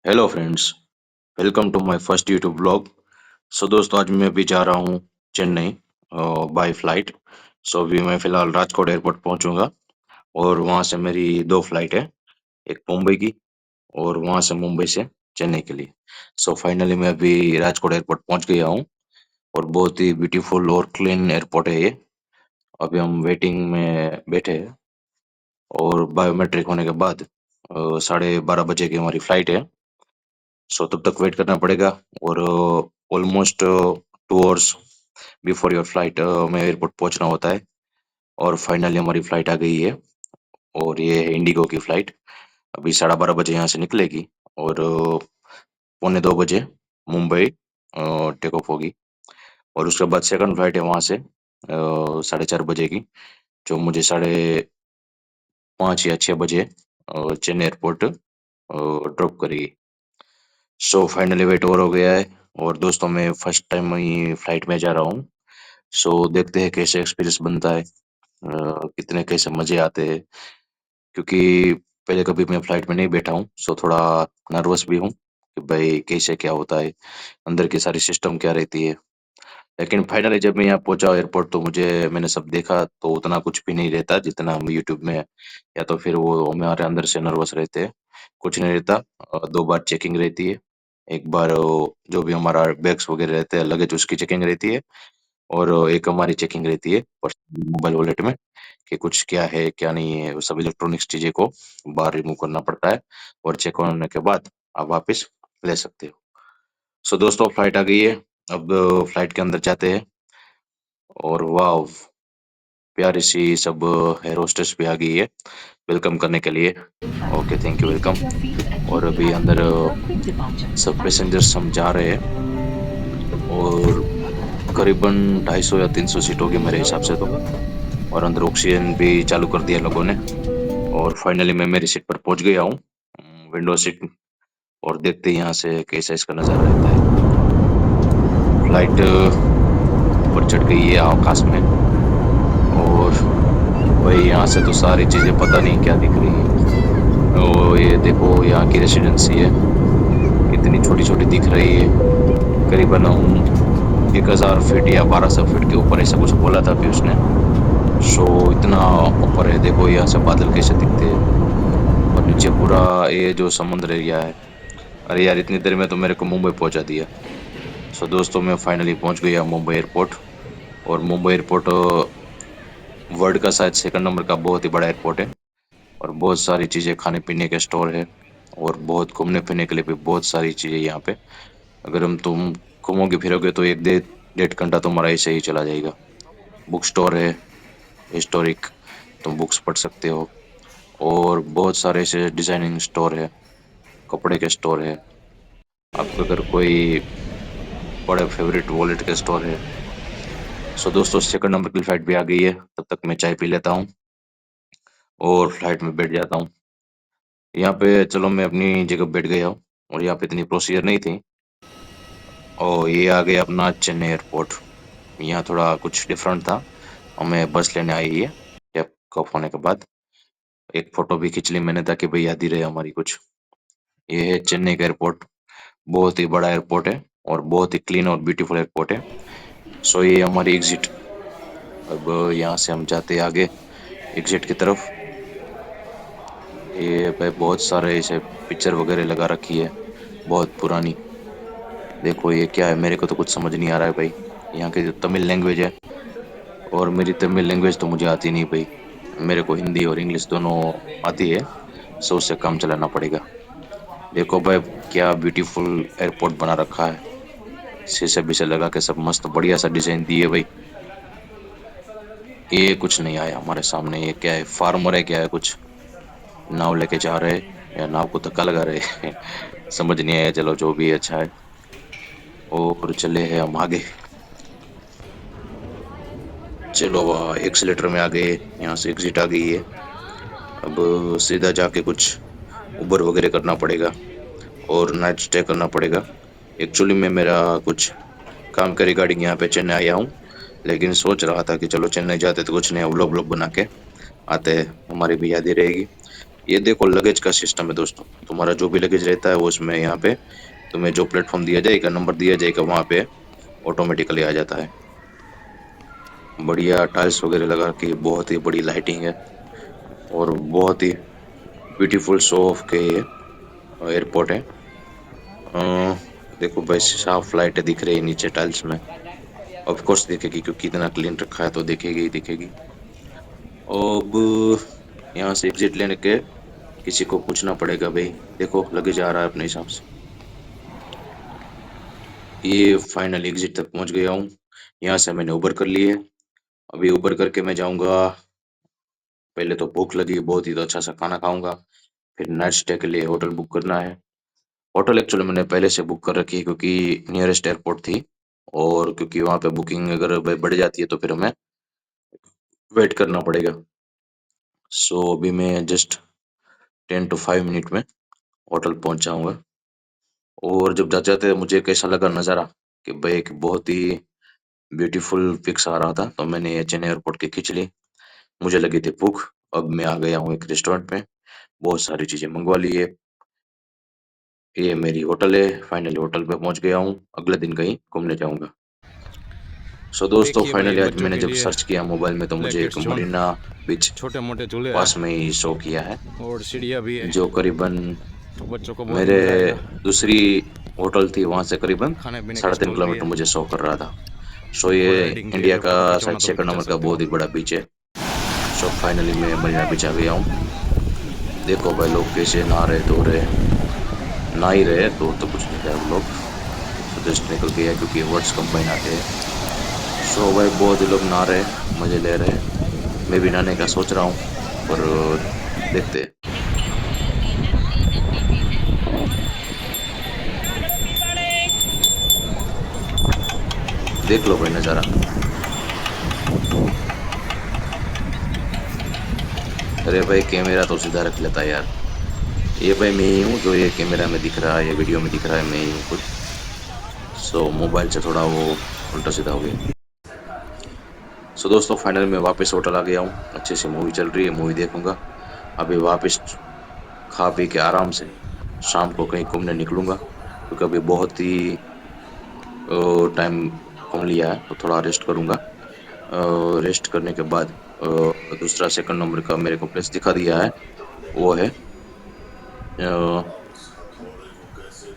Hello friends, welcome to my first YouTube blog. So दोस्तों, आज मैं भी जा रहा हूँ चेन्नई बाय फ्लाइट। सो अभी मैं फ़िलहाल राजकोट एयरपोर्ट पहुँचूँगा और वहाँ से मेरी 2 फ्लाइट है, एक मुंबई की और वहाँ से मुंबई से चेन्नई के लिए। सो फाइनली मैं अभी राजकोट एयरपोर्ट पहुँच गया हूँ और बहुत ही ब्यूटीफुल और क्लीन एयरपोर्ट है ये। अभी हम वेटिंग में बैठे हैं और बायोमेट्रिक होने के बाद साढ़े 12 बजे की हमारी फ्लाइट है। सो तब तक वेट करना पड़ेगा और almost 2 hours before your flight हमें एयरपोर्ट पहुंचना होता है। और फाइनली हमारी फ्लाइट आ गई है और ये है इंडिगो की फ्लाइट। अभी 12:30 बजे यहाँ से निकलेगी और पौने 2 बजे मुंबई टेक ऑफ होगी। और उसके बाद सेकंड फ्लाइट है वहाँ से 4:30 बजे की, जो मुझे 5:30 या 6 बजे चेन्नई एयरपोर्ट ड्रॉप करेगी। सो फाइनली वेट ओवर हो गया है और दोस्तों मैं फर्स्ट टाइम ही फ्लाइट में जा रहा हूँ। सो देखते हैं कैसे एक्सपीरियंस बनता है, कितने कैसे मजे आते हैं, क्योंकि पहले कभी मैं फ्लाइट में नहीं बैठा हूँ। सो थोड़ा नर्वस भी हूँ कि भाई कैसे क्या होता है, अंदर की सारी सिस्टम क्या रहती है। लेकिन फाइनली जब मैं यहाँ पहुंचा एयरपोर्ट तो मैंने सब देखा तो उतना कुछ भी नहीं रहता जितना हम यूट्यूब में, या तो फिर वो हमारे अंदर से नर्वस रहते हैं। कुछ नहीं रहता। 2 बार चेकिंग रहती है। एक बार जो भी हमारा बैग्स वगैरह रहते हैं लगेज उसकी चेकिंग रहती है और एक हमारी चेकिंग रहती है मोबाइल वॉलेट में कि कुछ क्या है क्या नहीं है। वो सब इलेक्ट्रॉनिक्स चीजें को बाहर रिमूव करना पड़ता है और चेक होने के बाद आप वापस ले सकते हो। सो दोस्तों फ्लाइट आ गई है। अब फ्लाइट के अंदर जाते हैं और वाह, प्यारी सी सब एयर होस्टेस भी आ गई है वेलकम करने के लिए। Okay, thank you, welcome. और अभी अंदर सब पैसेंजर्स हम जा रहे हैं और करीबन 250 या 300 सीट होगी मेरे हिसाब से तो। और अंदर ऑक्सीजन भी चालू कर दिया लोगों ने। और फाइनली मैं मेरी सीट पर पहुंच गया हूँ, विंडो सीट। और देखते हैं यहाँ से कैसा इसका नज़ारा रहता है। फ्लाइट ऊपर चढ़ गई है आकाश में और भाई यहाँ से तो सारी चीज़ें पता नहीं क्या दिख रही है। ओ ये देखो, यहाँ की रेसिडेंसी है, कितनी छोटी छोटी दिख रही है। करीबन हम 1000 फीट या 1200 फीट के ऊपर, ऐसा कुछ बोला था पीयूष ने। सो इतना ऊपर है, देखो यहाँ से बादल कैसे दिखते हैं और नीचे पूरा ये जो समुद्र एरिया है। अरे यार, इतनी देर में तो मेरे को मुंबई पहुंचा दिया। सो दोस्तों मैं फाइनली पहुंच गया मुंबई एयरपोर्ट। और मुंबई एयरपोर्ट वर्ल्ड का शायद सेकंड नंबर का बहुत ही बड़ा एयरपोर्ट है और बहुत सारी चीज़ें खाने पीने के स्टोर है और बहुत घूमने फिरने के लिए भी बहुत सारी चीज़ें यहाँ पे। अगर तुम घूमोगे फिरोगे तो एक 1.5 घंटा तुम्हारा ऐसे ही चला जाएगा। बुक स्टोर है, हिस्टोरिक, तुम बुक्स पढ़ सकते हो। और बहुत सारे ऐसे डिजाइनिंग स्टोर है, कपड़े के स्टोर है, आपका अगर कोई बड़े फेवरेट वॉलेट के स्टोर है। सो दोस्तों सेकंड नंबर की फ्लाइट भी आ गई है, तब तक मैं चाय पी लेता हूँ और फ्लाइट में बैठ जाता हूँ। यहाँ पे चलो मैं अपनी जगह बैठ गया हूँ और यहाँ पे इतनी प्रोसीजर नहीं थी। और ये आ गया अपना चेन्नई एयरपोर्ट। यहाँ थोड़ा कुछ डिफरेंट था, हमें बस लेने आई है टेक ऑफ होने के बाद। एक फोटो भी खींच ली मैंने ताकि भाई याद ही रहे हमारी कुछ। ये है चेन्नई का एयरपोर्ट, बहुत ही बड़ा एयरपोर्ट है और बहुत ही क्लीन और ब्यूटीफुल एयरपोर्ट है। सो ये हमारी एग्जिट। अब यहाँ से हम जाते हैं आगे एग्जिट की तरफ। ये भाई बहुत सारे ऐसे पिक्चर वगैरह लगा रखी है, बहुत पुरानी। देखो ये क्या है, मेरे को तो कुछ समझ नहीं आ रहा है भाई। यहाँ की जो तमिल लैंग्वेज है, और मेरी तमिल लैंग्वेज तो मुझे आती नहीं भाई। मेरे को हिंदी और इंग्लिश दोनों आती है, सो उससे काम चलाना पड़ेगा। देखो भाई, क्या ब्यूटीफुल एयरपोर्ट बना रखा है, शीशे बीसे लगा के सब मस्त बढ़िया सा डिजाइन दिए भाई। ये कुछ नहीं आया हमारे सामने, ये क्या है, फार्मर है क्या है कुछ, नाव लेके जा रहे हैं या नाव को धक्का लगा रहे हैं समझ नहीं आया, चलो जो भी है अच्छा है। और चले हैं हम आगे। चलो वाह, एक्सीलेटर में आ गए, यहाँ से एग्जिट आ गई है। अब सीधा जाके कुछ उबर वगैरह करना पड़ेगा और नाइट स्टे करना पड़ेगा। एक्चुअली में मेरा कुछ काम के रिगार्डिंग यहाँ पे चेन्नई आया हूँ, लेकिन सोच रहा था कि चलो चेन्नई जाते तो कुछ नया व्लॉग व्लॉग बना के आते हैं, हमारी भी याद ही रहेगी। ये देखो लगेज का सिस्टम है दोस्तों, तुम्हारा जो भी लगेज रहता है वो उसमें यहाँ पे तुम्हें जो प्लेटफॉर्म दिया जाएगा, नंबर दिया जाएगा, वहां पे ऑटोमेटिकली आ जाता है। बढ़िया टाइल्स वगैरह लगा के बहुत ही बड़ी लाइटिंग है और बहुत ही ब्यूटीफुल शो ऑफ के ये एयरपोर्ट है। अ, देखो भाई साफ लाइटें दिख रही है नीचे टाइल्स में। ऑफ कोर्स दिखेगी क्योंकि इतना क्लीन रखा है तो दिखेगी ही दिखेगी। अब यहाँ से एग्जिट लेने के किसी को पूछना पड़ेगा भाई। देखो लगेज आ रहा है अपने हिसाब से। ये फाइनल एग्जिट तक पहुंच गया हूँ। यहाँ से मैंने उबर कर लिए। अभी उबर करके मैं जाऊंगा। पहले तो भूख लगी बहुत ही, तो अच्छा सा खाना खाऊंगा। फिर नाइट स्टे के लिए होटल बुक करना है। होटल एक्चुअली मैंने पहले से बुक कर रखी है क्योंकि नियरेस्ट एयरपोर्ट थी। और क्योंकि वहाँ पे बुकिंग अगर बढ़ जाती है तो फिर हमें वेट करना पड़ेगा। सो अभी मैं जस्ट 10 to 5 मिनट में होटल पहुंच जाऊंगा। और जब जाते जाते मुझे कैसा लगा नज़ारा कि भाई एक बहुत ही ब्यूटीफुल पिक्स आ रहा था, तो मैंने ये चेन्नई एयरपोर्ट की खींच ली। मुझे लगी थी भूख। अब मैं आ गया हूँ एक रेस्टोरेंट में, बहुत सारी चीज़ें मंगवा ली है। ये मेरी होटल है। फाइनली होटल पे पहुंच गया हूँ। अगले दिन कहीं घूमने जाऊंगा। सो दोस्तों देखिए भाई, फाइनली आज बच्चों मैंने के जब लिए सर्च किया मोबाइल में तो प्ले मुझे एक किड्स जोन, मरीना बीच छोटे मोटे झूले पास हैं में ही शो किया है, और सीढ़ियाँ भी है, जो करीबन तो बच्चों को बहुत मेरे मज़ा आएगा। दूसरी होटल थी वहां से करीबन खाने पीने के साढ़े तीन स्टॉल भी है, किलोमीटर मुझे शो कर रहा था। सो ये घोड़ा राइडिंग के इंडिया लिए का फ़ोटो शायद खिंचवाना तो 6 नंबर खिंचा का सकते हो। बहुत ही बड़ा बीच है। सो फाइनली मैं मरीना बीच आ गया हूँ। देखो भाई लोग कैसे नहा रहे धो रहे। नहा ही रहे, धो तो कुछ नहीं रहे वो लोग। सो जस्ट निकल के आया क्योंकि वर्ड्स कंबाइन आते हैं। सो भाई बहुत ही लोग नहा रहे, मजे ले रहे। मैं भी नहाने का सोच रहा हूँ, पर देखते हैं। देख लो भाई नज़ारा। अरे भाई कैमरा तो सीधा रख लेता है यार। ये भाई मैं ही हूँ जो ये कैमरा में दिख रहा है, ये वीडियो में दिख रहा है, मैं ही हूँ खुद। सो मोबाइल से थोड़ा वो उल्टा सीधा हो गया। सो दोस्तों फाइनल में वापस होटल आ गया हूँ। अच्छे से मूवी चल रही है, मूवी देखूंगा। अभी वापस खा पी के आराम से शाम को कहीं घूमने निकलूंगा, क्योंकि अभी बहुत ही टाइम घूम लिया है तो थोड़ा रेस्ट करूंगा। रेस्ट करने के बाद दूसरा सेकंड नंबर का मेरे को प्लेस दिखा दिया है, वो है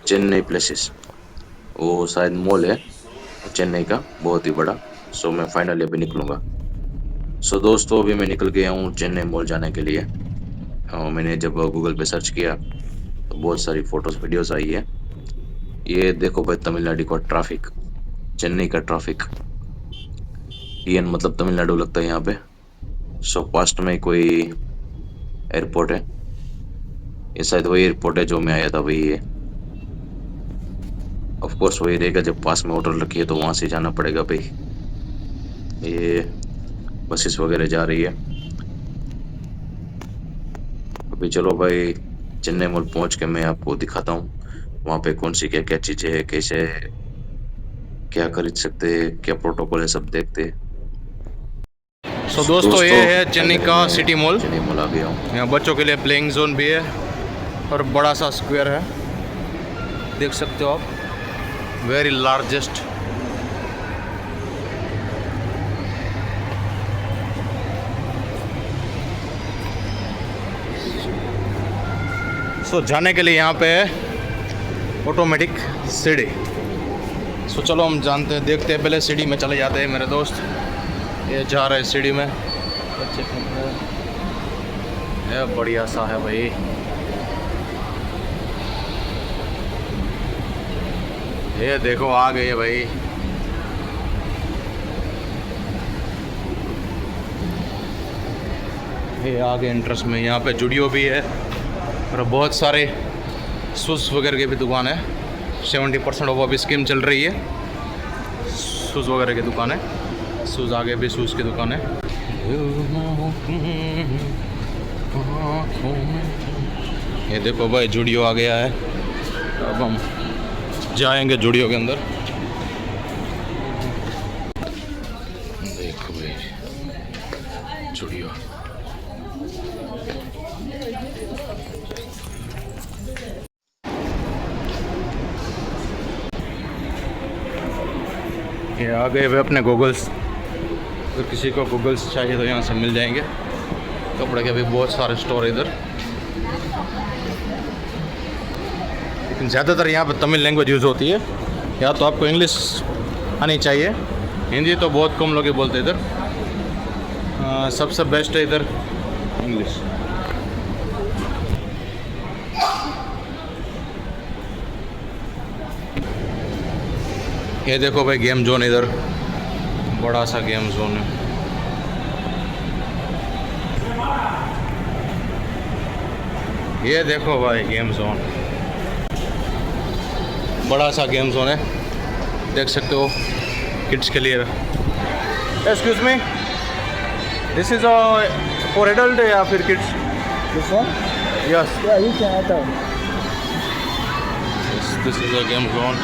चेन्नई प्लेसेस। वो शायद मॉल है चेन्नई का, बहुत ही बड़ा। सो मैं फाइनली अभी निकलूंगा। सो दोस्तों अभी मैं निकल गया हूँ चेन्नई मॉल जाने के लिए। मैंने जब गूगल पे सर्च किया तो बहुत सारी फोटोज वीडियोस आई है। ये देखो भाई तमिलनाडु का ट्रैफिक, चेन्नई का ट्रैफिक। टीएन मतलब तमिलनाडु लगता है यहाँ पे। सो पास्ट में कोई एयरपोर्ट है। ये शायद वही एयरपोर्ट है जो मैं आया था, वही है। ऑफ कोर्स वही रहेगा, जब पास में होटल रखी है तो वहां से जाना पड़ेगा भाई। ये बसेस वगैरह जा रही है। अभी चलो भाई चेन्नई मॉल पहुंच के मैं आपको दिखाता हूँ वहां पे कौन सी क्या क्या चीजें है, कैसे क्या खरीद सकते हैं, क्या प्रोटोकॉल है, सब देखते हैं। सो दोस्तों ये दोस्तों है चेन्नई फाइनली का मैं सिटी मॉल। चेन्नई मॉल आ गया हूँ। यहाँ बच्चों के लिए प्लेइंग जोन भी है और बड़ा सा स्क्वायर है, देख सकते हो आप, वेरी लार्जेस्ट। सो जाने के लिए यहाँ पे है ऑटोमेटिक सीढ़ी। सो चलो हम जानते हैं, देखते हैं, पहले सीढ़ी में चले जाते हैं मेरे दोस्त। ये जा रहे हैं सीढ़ी में, ये बढ़िया सा है भाई। ये देखो आ गए भाई। ये आगे एंट्रेंस में यहाँ पे जुडियो भी है और बहुत सारे शूज़ वगैरह की भी दुकान है। 70% ऑफ अभी स्कीम चल रही है, शूज़ वगैरह की दुकान है। शूज़ आगे भी शूज़ की दुकान है। ये देखो भाई जुडियो आ गया है। अब हम जाएंगे जुडियो के अंदर। देखो भाई जुडियो, ये आ गए हुए अपने गूगल्स। अगर किसी को गूगल्स चाहिए तो यहाँ से मिल जाएंगे। कपड़े के भी बहुत सारे स्टोर है इधर, लेकिन ज़्यादातर यहाँ पर तमिल लैंग्वेज यूज़ होती है। या तो आपको इंग्लिश आनी चाहिए, हिंदी तो बहुत कम लोग ही बोलते हैं इधर। सबसे बेस्ट है इधर इंग्लिश। ये देखो भाई गेम जोन, इधर बड़ा सा गेम जोन है। ये देखो भाई गेम जोन, बड़ा सा गेम जोन है, देख सकते हो किड्स के लिए। Excuse me, this is for adult या फिर kids? This one? Yes, Yeah, you can enter. This is a game zone.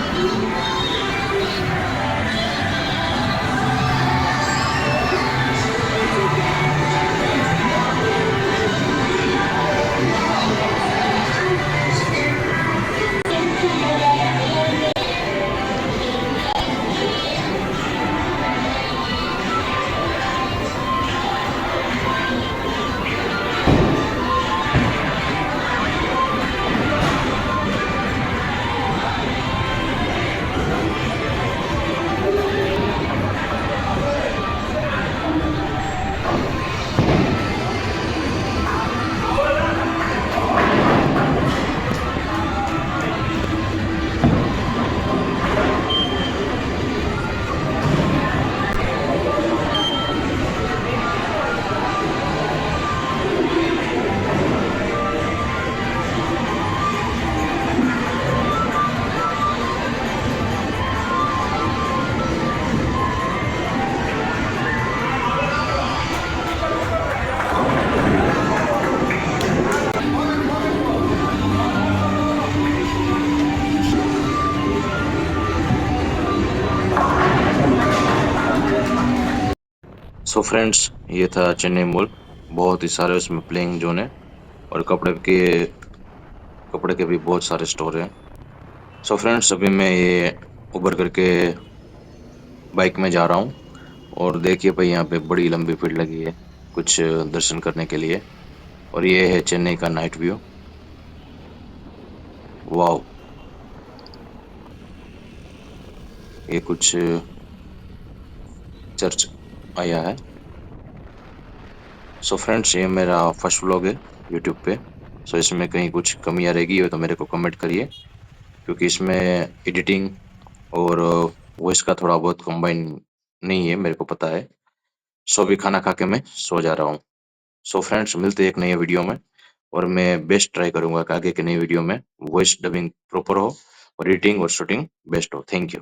So friends, ये था चेन्नई मॉल। बहुत ही सारे उसमें प्लेइंग जोन है और कपड़े के भी बहुत सारे स्टोर हैं। सो फ्रेंड्स, अभी मैं ये उबर करके बाइक में जा रहा हूँ और देखिए भाई यहाँ पे बड़ी लंबी भीड़ लगी है कुछ दर्शन करने के लिए। और ये है चेन्नई का नाइट व्यू। वाओ, ये कुछ चर्च आया है। सो फ्रेंड्स, ये मेरा फर्स्ट व्लॉग है यूट्यूब पे। सो इसमें कहीं कुछ कमियाँ रहेगी हो तो मेरे को कमेंट करिए, क्योंकि इसमें एडिटिंग और वॉइस का थोड़ा बहुत कंबाइन नहीं है, मेरे को पता है। सो अभी खाना खा के मैं सो जा रहा हूँ। सो फ्रेंड्स, मिलते हैं एक नई वीडियो में और मैं बेस्ट ट्राई करूंगा कि आगे की नई वीडियो में वॉइस डबिंग प्रॉपर हो और एडिटिंग और शूटिंग बेस्ट हो। Thank you.